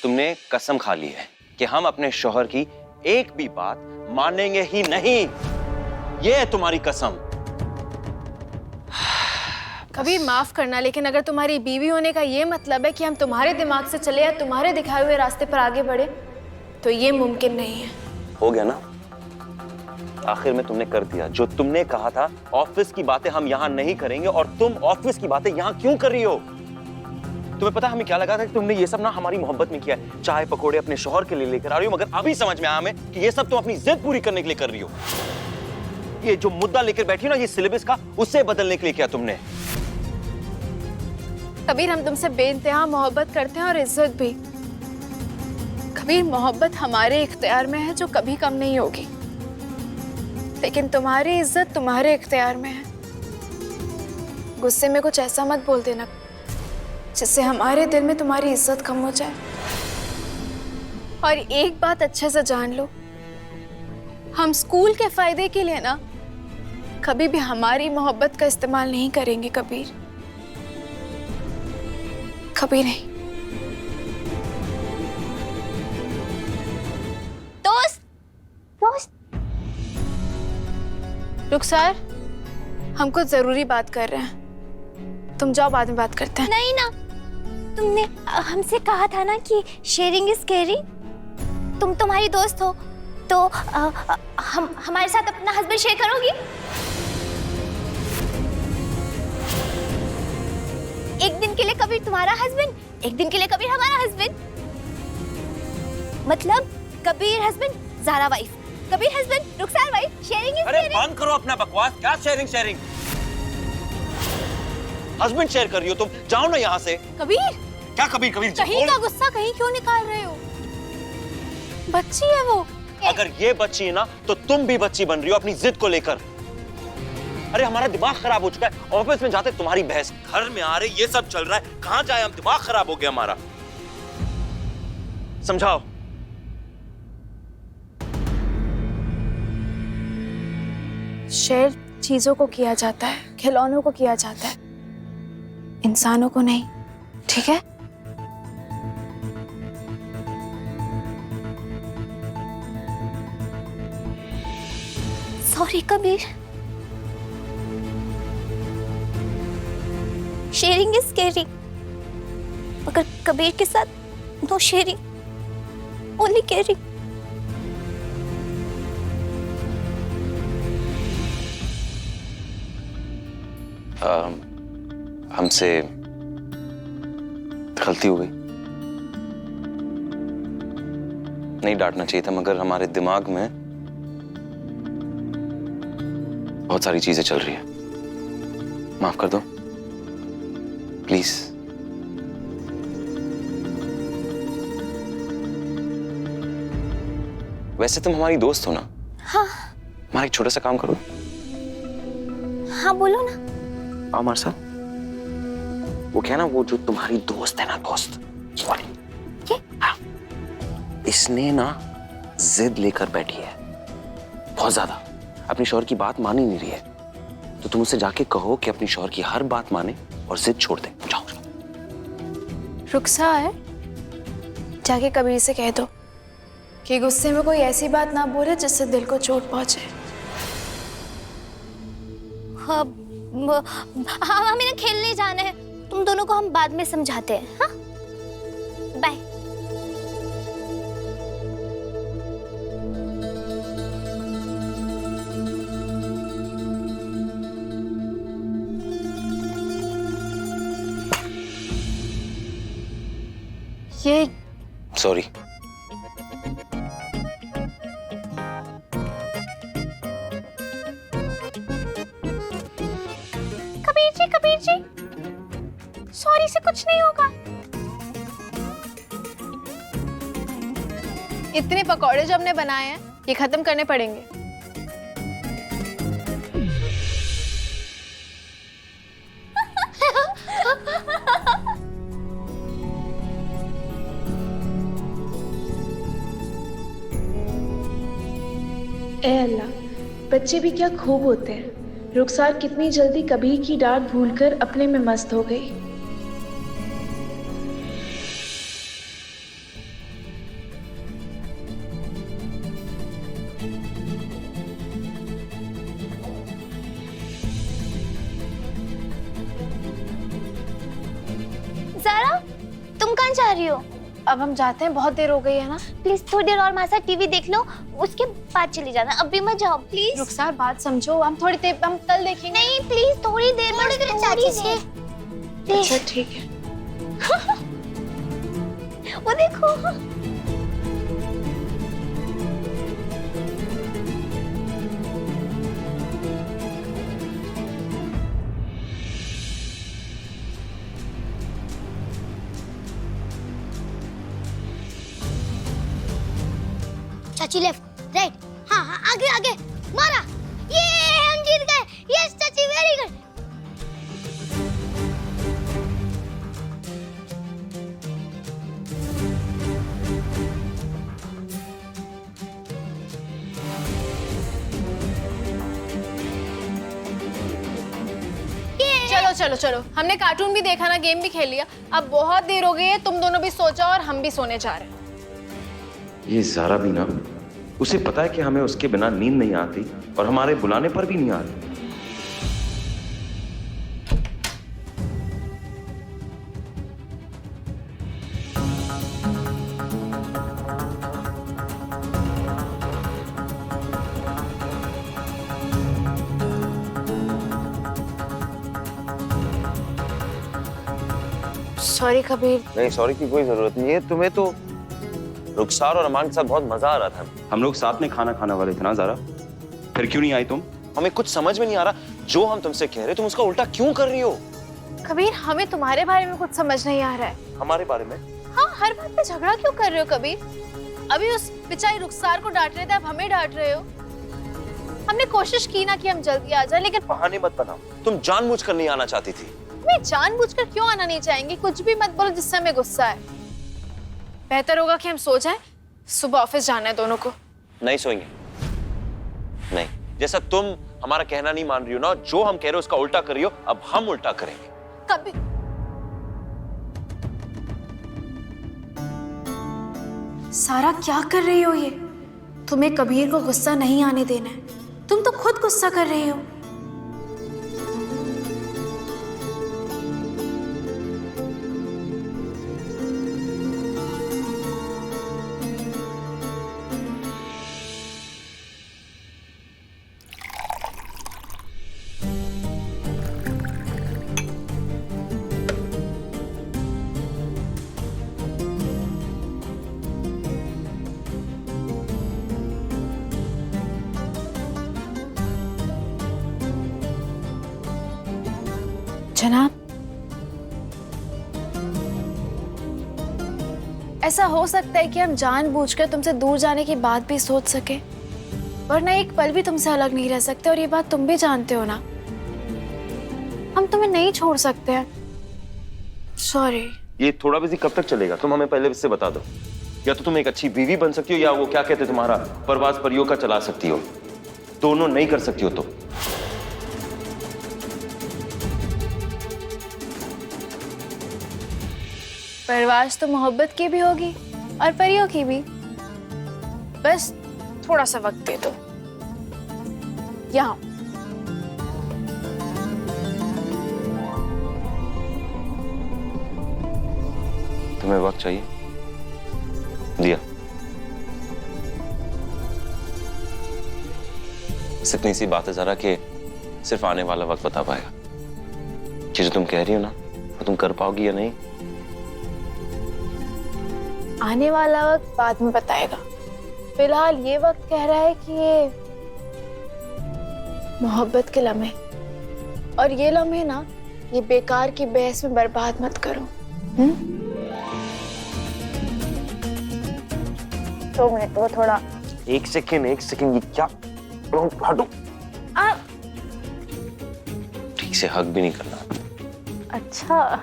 तुमने कसम खा ली है कि हम अपने शौहर की एक भी बात मानेंगे ही नहीं। ये है तुम्हारी कसम। कबीर माफ करना, लेकिन अगर तुम्हारी बीवी होने का ये मतलब है कि हम तुम्हारे दिमाग से चले या तुम्हारे दिखाए हुए रास्ते पर आगे बढ़े, तो ये मुमकिन नहीं है। हो गया ना, आखिर में तुमने कर दिया जो तुमने कहा था। ऑफिस की बातें हम यहाँ नहीं करेंगे और तुम ऑफिस की बातें यहाँ क्यों कर रही हो? तुम्हें पता हमें क्या लगा था कि तुमने ये सब ना हमारी मोहब्बत में किया है। चाय पकोड़े अपने शौहर के लिए लेकर आ रही हो, मगर अभी समझ में आया हमें कि ये सब तुम अपनी जिद पूरी करने के लिए कर रही हो। ये जो मुद्दा लेकर बैठी हो ना, ये सिलेबस का, उससे बदलने के लिए किया तुमने। कबीर, हम तुमसे बेइंतहा मोहब्बत करते हैं और इज्जत भी। कबीर, मोहब्बत हमारे इख्तियार में है जो कभी कम नहीं होगी, लेकिन तुम्हारी इज्जत तुम्हारे इख्तियार में है। गुस्से में कुछ ऐसा मत बोल देना जिससे हमारे दिल में तुम्हारी इज्जत कम हो जाए। और एक बात अच्छे से जान लो, हम स्कूल के फायदे के लिए ना कभी भी हमारी मोहब्बत का इस्तेमाल नहीं करेंगे कबीर, कभी नहीं। दोस्त दोस्त रुखसार, हम कुछ जरूरी बात कर रहे हैं, तुम जाओ, बाद में बात करते हैं। नहीं ना, तुमने हमसे कहा था ना कि शेयरिंग इज केयरिंग। तुम तुम्हारी दोस्त हो तो हम हमारे साथ अपना हस्बैंड शेयर करोगी? एक दिन के लिए कबीर तुम्हारा हस्बैंड, एक दिन के लिए कबीर हमारा हस्बैंड। मतलब Kabir husband, Zara wife, Kabir husband, Rukhsar wife. Sharing is अरे केयरिंग। बंद करो अपना बकवास। क्या शेयरिंग शेयरिंग? हस्बैंड शेयर कर रही हो तुम, जाओ ना यहाँ से। कबीर, क्या कबीर? कबीर कहीं का गुस्सा कहीं क्यों निकाल रहे हो? बच्ची है वो। अगर ये बच्ची है ना, तो तुम भी बच्ची बन रही हो अपनी जिद को लेकर। अरे हमारा दिमाग खराब हो चुका है। ऑफिस में जाते तुम्हारी बहस, घर में आ रहे ये सब चल रहा है। कहां जाए हम? दिमाग खराब हो गया हमारा। समझाओ। शेयर चीजों को किया जाता है, खिलौनों को किया जाता है, इंसानों को नहीं, ठीक है? Sorry Kabir, sharing is caring, मगर कबीर के साथ नो शेयरिंग, ओनली केयरिंग। हमसे गलती हो गई, नहीं डांटना चाहिए था, मगर हमारे दिमाग में बहुत सारी चीजें चल रही है। माफ कर दो प्लीज। वैसे तुम हमारी दोस्त हो ना? हाँ। हमारा एक छोटा सा काम करो। हाँ बोलो ना। आओ हमारे साथ। वो क्या ना, वो जो तुम्हारी दोस्त है ना, दोस्त, सॉरी, हाँ, इसने ना जिद लेकर बैठी है बहुत ज्यादा, अपनी शौहर की बात मान ही नहीं रही है। तो तुम उससे जाके कहो कि अपनी शौहर की हर बात माने और जिद छोड़ दे। जाओ। रुखसार, जाके कबीर से कह दो कि गुस्से में कोई ऐसी बात ना बोले जिससे दिल को चोट पहुंचे। हाँ, हमें ना खेलने जाना है, तुम दोनों को हम बाद में समझाते हैं। हाँ, बाय। ये सॉरी। कबीर जी, सॉरी से कुछ नहीं होगा। इतने पकौड़े जो हमने बनाए हैं, ये खत्म करने पड़ेंगे। ए अल्लाह, बच्चे भी क्या खूब होते हैं। रुखसार कितनी जल्दी कबीर की डांट भूलकर अपने में मस्त हो गई। कहाँ जा रही हो? अब हम जाते हैं, बहुत देर हो गई है ना। प्लीज थोड़ी देर और हमारे साथ टीवी देख लो, उसके बाद चली जाना, अभी मत जाओ प्लीज। रुखसार बात समझो, हम थोड़ी देर, हम कल देखेंगे। नहीं प्लीज थोड़ी देर, चाची से। अच्छा ठीक है। वो देखो। चाची लेफ्ट राइट, हाँ हाँ आगे आगे, मारा, ये हम जीत गए। यस चाची वेरी गुड। चलो चलो चलो, हमने कार्टून भी देखा ना, गेम भी खेल लिया, अब बहुत देर हो गई है, तुम दोनों भी सो जाओ और हम भी सोने जा रहे हैं। ये ज़ारा भी ना, उसे पता है कि हमें उसके बिना नींद नहीं आती और हमारे बुलाने पर भी नहीं आती। सॉरी कबीर। नहीं, सॉरी की कोई जरूरत नहीं है। तुम्हें तो रुखसार और अमान के साथ बहुत मजा आ रहा था। हम लोग साथ में खाना खाने वाले थे ना ज़ारा, फिर क्यों नहीं आई तुम? हमें कुछ समझ में नहीं आ रहा, जो हम तुमसे कह रहे तुम उसका उल्टा क्यों कर रही हो? कबीर हमें तुम्हारे बारे में कुछ समझ नहीं आ रहा है। हमारे बारे में? हाँ, हर बात पे झगड़ा क्यों कर रहे हो कबीर? अभी उस बेचारी रुखसार को डांट रहे थे, अब हमें डांट रहे हो। हमने कोशिश की ना कि हम जल्दी आ जाए, लेकिन बहाने मत बनाओ, तुम जानबूझकर नहीं आना चाहती थी। मैं जानबूझकर क्यों आना नहीं चाहेंगे? कुछ भी मत बोलो जिससे हमें गुस्सा है। बेहतर होगा कि हम सो जाएं, सुबह ऑफिस जाना है दोनों को। नहीं सोएंगे, नहीं। जैसा तुम हमारा कहना नहीं मान रही हो ना, जो हम कह रहे हो उसका उल्टा कर रही हो, अब हम उल्टा करेंगे। कभी सारा क्या कर रही हो ये? तुम्हें कबीर को गुस्सा नहीं आने देना है, तुम तो खुद गुस्सा कर रही हो। जनाब, ऐसा हो सकता है कि हम जानबूझकर तुमसे दूर जाने की बात भी सोच सके, वरना एक पल भी तुमसे अलग नहीं रह सकते, और ये बात तुम भी जानते हो ना। हम तुम्हें नहीं छोड़ सकते हैं। सॉरी। ये थोड़ा बिजी कब तक चलेगा? तुम हमें पहले इससे बता दो। या तो तुम एक अच्छी बीवी बन सकती हो, या वो क्या कहते तुम्हारा परवाज़ परियों का चला सकती हो। दोनों नहीं कर सकती हो तो। परवाज़ तो मोहब्बत की भी होगी और परियों की भी, बस थोड़ा सा वक्त दे दो। यहाँ तुम्हें वक्त चाहिए, दिया। इतनी सी बात है ज़रा कि सिर्फ आने वाला वक्त बता पाएगा कि जो तुम कह रही हो ना, वो तुम कर पाओगी या नहीं। आने वाला वक्त बाद में बताएगा। फिलहाल ये वक्त कह रहा है कि ये मोहब्बत के लम्हे, और ये लम्हे ना, ये बेकार की बहस में बर्बाद मत करो। 2 मिनट वो थोड़ा। एक सेकेंड, ये क्या? हटो। ठीक से हक भी नहीं करना। अच्छा